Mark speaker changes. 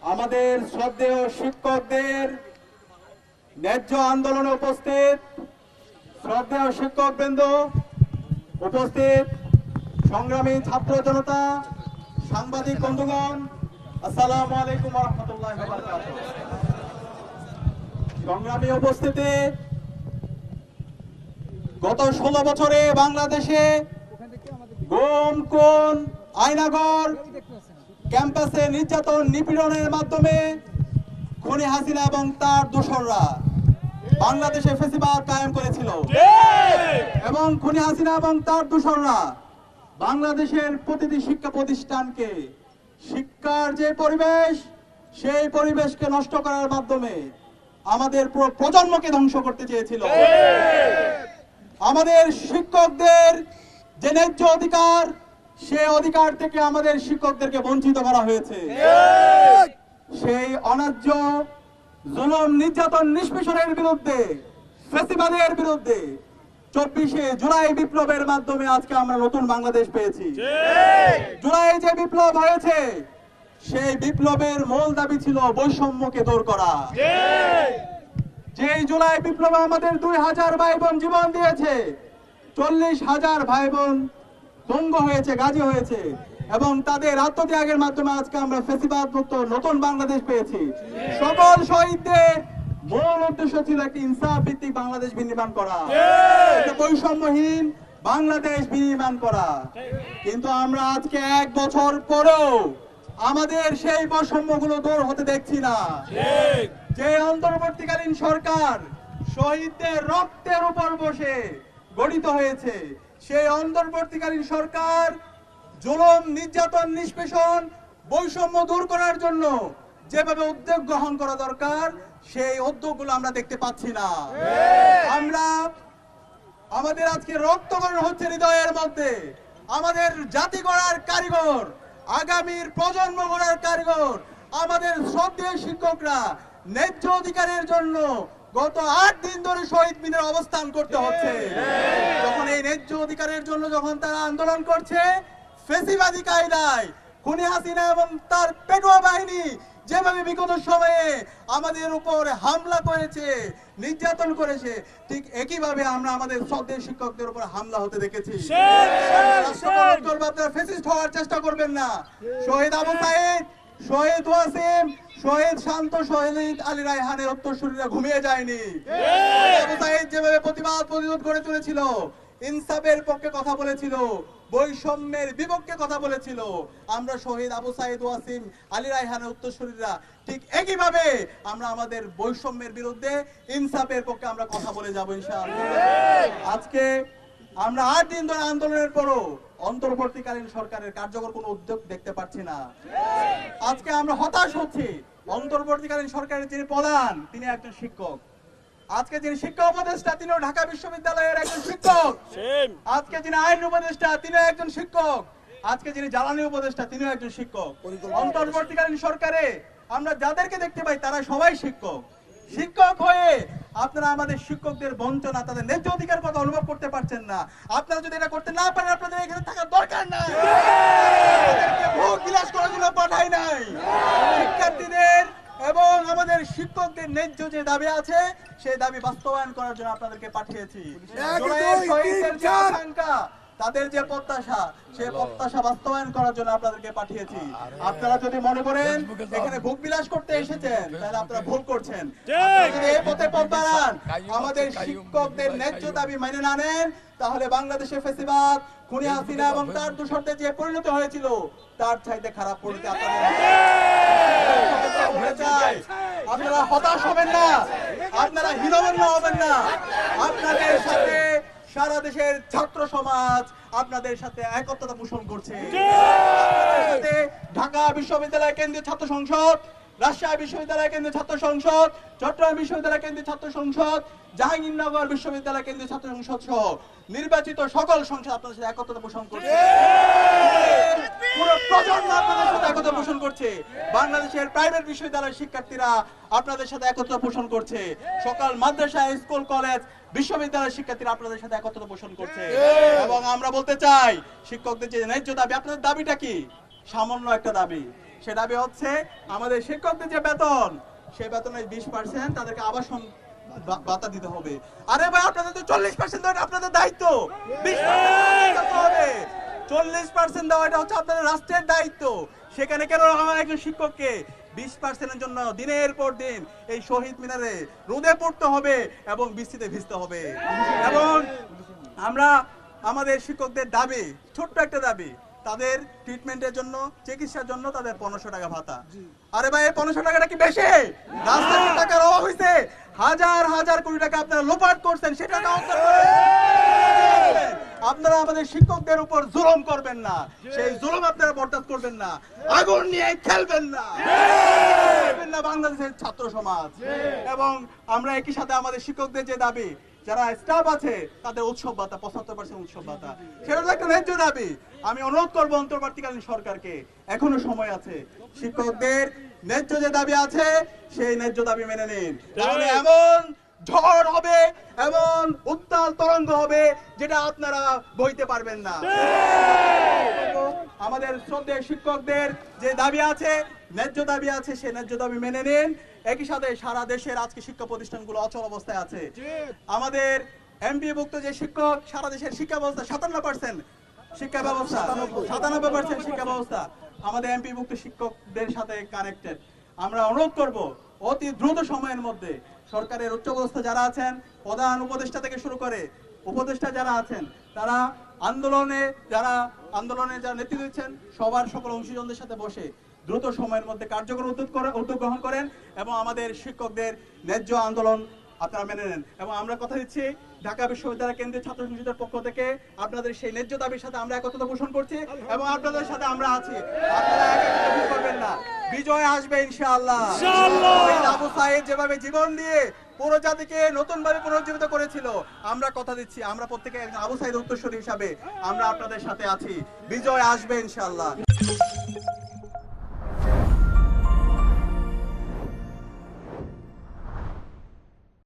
Speaker 1: আমাদের শ্রদ্ধেয় শিক্ষকদের ন্যায্য আন্দোলনে উপস্থিত শ্রদ্ধেয় শিক্ষকবৃন্দ, উপস্থিত সংগ্রামী ছাত্র জনতা, সাংবাদিক বন্ধুগণ, আসসালামু আলাইকুম ওয়া রাহমাতুল্লাহি ওয়া বারাকাতুহু। সংগ্রামী উপস্থিতি, গত 16 বছরে বাংলাদেশে গুম, খুন, আয়নাঘর, ক্যাম্পাসে নির্যাতন নিপীড়নের মাধ্যমে খুনি হাসিনা এবং তার দোসররা বাংলাদেশে ফ্যাসিবাদ কায়েম করেছিল এবং খুনি হাসিনা এবং তার দোসররা বাংলাদেশের প্রতিটি শিক্ষা প্রতিষ্ঠানকে, শিক্ষার যে পরিবেশ, সেই পরিবেশকে নষ্ট করার মাধ্যমে আমাদের পুরো প্রজন্মকে ধ্বংস করতে চেয়েছিল। আমাদের শিক্ষকদের যে ন্যায্য অধিকার, সেই অধিকার থেকে আমাদের শিক্ষকদেরকে বঞ্চিত করা হয়েছে। সেই অন্যায্য জুলুম, নির্যাতন, নিষ্পেষণের বিরুদ্ধে, ফ্যাসিবাদের বিরুদ্ধে 24শে জুলাই বিপ্লবের মাধ্যমে আজকে আমরা নতুন বাংলাদেশ পেয়েছি। জুলাই যে বিপ্লব হয়েছে, সেই বিপ্লবের মূল দাবি ছিল বৈষম্যকে দূর করা। যে জুলাই বিপ্লবে আমাদের 2000 ভাই বোন জীবন দিয়েছে, 40,000 ভাই বোন দঙ্গ হয়েছে, গাজী হয়েছে এবং তাদের আত্মত্যাগের মাধ্যমে আজকে আমরা ফ্যাসিবাদ মুক্ত নতুন বাংলাদেশ পেয়েছি। সকল শহীদদের মূল উদ্দেশ্য ছিল একটি ইনসাফ ভিত্তিক বাংলাদেশ বিনির্মাণ করা, বৈষম্যহীন বাংলাদেশ বিনির্মাণ করা। কিন্তু আমরা আজকে 1 বছর পরেও আমাদের সেই বৈষম্যগুলো দূর হতে দেখছি না। যে অন্তর্বর্তীকালীন সরকার শহীদদের রক্তের উপর বসে গঠিত হয়েছে, সেই অন্তর্বর্তীকালীন সরকার জুলুম, নির্যাতন, নিষ্পেষণ, বৈষম্য দূর করার জন্য যেভাবে উদ্যোগ গ্রহণ করা দরকার, সেই উদ্যোগগুলো আমরা দেখতে পাচ্ছি না। আমরা আমাদের আজকে রক্তকরণ হচ্ছে হৃদয়ের মধ্যে। আমাদের জাতি গড়ার কারিগর, আগামীর প্রজন্ম গড়ার কারিগর আমাদের শ্রদ্ধেয় শিক্ষকরা ন্যায্য অধিকারের জন্য গত 8 দিন ধরে শহীদ মিনারে অবস্থান করতে হচ্ছে। যখন এই ন্যায্য অধিকারের জন্য যখন তারা আন্দোলন করছে, ফ্যাসিবাদী কায়দায় খুনি হাসিনা এবং তার পেটুয়া বাহিনী যেভাবে বিগত সময়ে আমাদের উপর হামলা করেছে, নির্যাতন করেছে, ঠিক একইভাবে আমরা আমাদের শ্রদ্ধেয় শিক্ষকদের উপর হামলা হতে দেখেছি। আপনারা ফ্যাসিস্ট হওয়ার চেষ্টা করবেন না। শহীদ আবু সাইদ, শহীদ ওয়াসিম, শহীদ শান্ত, শহীদ আলী রায়হানের উত্তরসূরিরা ঘুমিয়ে যায়নি। আবু সাইদ যেভাবে প্রতিরোধ করে চলেছিল, ইনসাফের পক্ষে কথা বলেছিল, বৈষম্যের বিপক্ষে কথা বলেছিল, আমরা শহীদ আবু সাইদ, ওয়াসিম, আলী রায়হানের উত্তরসূরিরা ঠিক একইভাবে আমরা আমাদের বৈষম্যের বিরুদ্ধে, ইনসাফের পক্ষে আমরা কথা বলে যাব ইনশাআল্লাহ। আজকে আমরা 8 দিন ধরে আন্দোলনের পরও অন্তর্বর্তীকালীন সরকারের কার্যকর কোনো উদ্যোগ দেখতে পাচ্ছি না। আজকে আমরা হতাশ হচ্ছি। অন্তর্বর্তীকালীন সরকারের যিনি প্রধান, তিনি একজন শিক্ষক। আজকে যিনি শিক্ষা উপদেষ্টা, তিনিও ঢাকা বিশ্ববিদ্যালয়ের একজন শিক্ষক। আজকে যিনি আইন উপদেষ্টা, তিনিও একজন শিক্ষক। আজকে যিনি জ্বালানি উপদেষ্টা, তিনিও একজন শিক্ষক। অন্তর্বর্তীকালীন সরকারে আমরা যাদেরকে দেখতে পাই, তারা সবাই শিক্ষক। শিক্ষক হয়ে আপনারা আমাদের শিক্ষকদের বঞ্চনা, তাদের ন্যায্য অধিকার কথা অনুভব করতে পারছেন না। আপনারা যদি এটা করতে না পারেন, আপনাদের এখানে থাকার দরকার নাই। ভোগ বিলাস করার জন্য পাঠাই নাই। শিক্ষার্থীদের এবং আমাদের শিক্ষকদের ন্যায্য যে দাবি আছে, সেই দাবি বাস্তবায়ন করার জন্য আপনাদেরকে পাঠিয়েছি। তাদের যে প্রত্যাশা, সেই প্রত্যাশা বাস্তবায়ন করার জন্য আপনাদেরকে পাঠিয়েছি। আপনারা যদি মনে করেন এখানে ভোগ বিলাস করতে এসেছেন, তাহলে আপনারা ভুল করছেন। যদি এই পথে পথ বাড়ান, আমাদের শিক্ষকদের ন্যায্য দাবি মেনে না নেন, তাহলে বাংলাদেশে ফ্যাসিবাদ, খুনি হাসিনা এবং তার দোসরদের যে পরিণত হয়েছিল, তার চাইতে খারাপ পরিণতি আপনারা হতাশ হবেন না, আপনারা হীনমন্য হবেন না। আপনাদের সাথে সারা দেশের ছাত্র সমাজ আপনাদের সাথে একত্রতা পোষণ করছে। ঢাকা বিশ্ববিদ্যালয় কেন্দ্রীয় ছাত্র সংসদ, রাজশাহী বিশ্ববিদ্যালয় কেন্দ্রীয় ছাত্র সংসদ, চট্টগ্রাম বিশ্ববিদ্যালয় কেন্দ্রীয় ছাত্র সংসদ, জাহাঙ্গীরনগর বিশ্ববিদ্যালয় কেন্দ্রীয় ছাত্র সংসদ সহ নির্বাচিত সকল সংসদ আপনাদের সাথে একত্রতা পোষণ করছে। পুরো প্রজন্ম আপনাদের সাথে একত্রতা পোষণ করছে। বাংলাদেশের প্রাইভেট বিশ্ববিদ্যালয়ের শিক্ষার্থীরা আপনাদের সাথে একত্রতা পোষণ করছে। সকল মাদ্রাসা, স্কুল, কলেজ, বিশ্ববিদ্যালয়ের শিক্ষার্থীরা আপনাদের সাথে একত্রতা পোষণ করছে। এবং আমরা বলতে চাই, শিক্ষকদের যে ন্যায্য দাবি, আপনাদের দাবিটা কি? সামান্য একটা দাবি। সে দাবি হচ্ছে আমাদের শিক্ষকদের যে বেতন, সেই বেতনের 20% তাদেরকে আবাসন ভাতা দিতে হবে। আরে ভাই, আপনাদের তো 40% দেওয়া আপনাদের দায়িত্ব, 20% হবে, 40% দেওয়া এটা হচ্ছে আপনাদের রাষ্ট্রের দায়িত্ব। সেখানে কেন আমার একজন শিক্ষককে 20%-এর জন্য দিনের পর দিন এই শহীদ মিনারে রোদে পড়তে হবে এবং বৃষ্টিতে ভিজতে হবে? এবং আমরা আমাদের শিক্ষকদের দাবি, ছোট্ট একটা দাবি, তাদের ট্রিটমেন্টের জন্য, চিকিৎসার জন্য তাদের 1500 টাকা ভাতা। আরে ভাই, এই 1500 টাকাটা কি বেশি? রাস্তায় টাকার অভাব হয়েছে, হাজার হাজার কোটি টাকা আপনারা লোপাট করছেন, সেটা কাউন্টার করে আপনারা আমাদের শিক্ষকদের উপর জুলুম করবেন না, সেই জুলুম আপনারা বরদাস্ত করবেন না, আগুন নিয়ে খেলবেন না বাংলাদেশের ছাত্র সমাজ। এবং আমরা একই সাথে আমাদের শিক্ষকদের যে দাবি, যারা স্টাফ আছে তাদের উৎসব ভাতা, 75% উৎসব ভাতা, সেটা তো একটা ন্যায্য দাবি। আমি অনুরোধ করবো অন্তর্বর্তীকালীন সরকারকে, এখনো সময় আছে, শিক্ষকদের ন্যায্য যে দাবি আছে সেই ন্যায্য দাবি মেনে নিন। তাহলে এমন ঝড় হবে, এমন উত্তাল তরঙ্গ হবে যেটা আপনারা বইতে পারবেন না। আমাদের শ্রদ্ধেয় শিক্ষকদের যে দাবি আছে, ন্যায্য দাবি আছে, সেই ন্যায্য দাবি মেনে নিন। একই সাথে সারা দেশের আজকে শিক্ষা প্রতিষ্ঠানগুলো অচল অবস্থায় আছে। আমাদের এমপিভুক্ত যে শিক্ষক, সারা দেশের শিক্ষা ব্যবস্থা 57% শিক্ষা ব্যবস্থা, 97% শিক্ষা ব্যবস্থা আমাদের এমপিভুক্ত শিক্ষকদের সাথে কানেক্টেড। আমরা অনুরোধ করব অতি দ্রুত সময়ের মধ্যে সরকারের উচ্চপদস্থ যারা আছেন, প্রধান উপদেষ্টা থেকে শুরু করে উপদেষ্টা যারা আছেন, তারা আন্দোলনে যারা নেতৃত্ব দিচ্ছেন, সকল অংশীজনদের সাথে বসে দ্রুত সময়ের মধ্যে কার্যকর উদ্যোগ গ্রহণ করেন এবং আমাদের শিক্ষকদের ন্যায্য আন্দোলন আপনারা মেনে নেন। এবং আমরা কথা দিচ্ছি, ঢাকা বিশ্ববিদ্যালয় কেন্দ্রীয় ছাত্র সংসদের পক্ষ থেকে আপনাদের সেই ন্যায্য দাবির সাথে আমরা একত্রতা পোষণ করছি এবং আপনাদের সাথে আমরা আছি। আপনারা একাকিত্ব ভোগ করবেন না, বিজয় আসবে ইনশাআল্লাহ। আবু সাঈদ যেভাবে জীবন দিয়ে পুরো জাতিকে নতুন ভাবে পুনর্জীবিত করেছিল, আমরা কথা দিচ্ছি, আমরা প্রত্যেকে একজন আবু সাঈদ উত্তরসূরি হিসাবে আমরা আপনাদের সাথে আছি। বিজয় আসবে ইনশাআল্লাহ।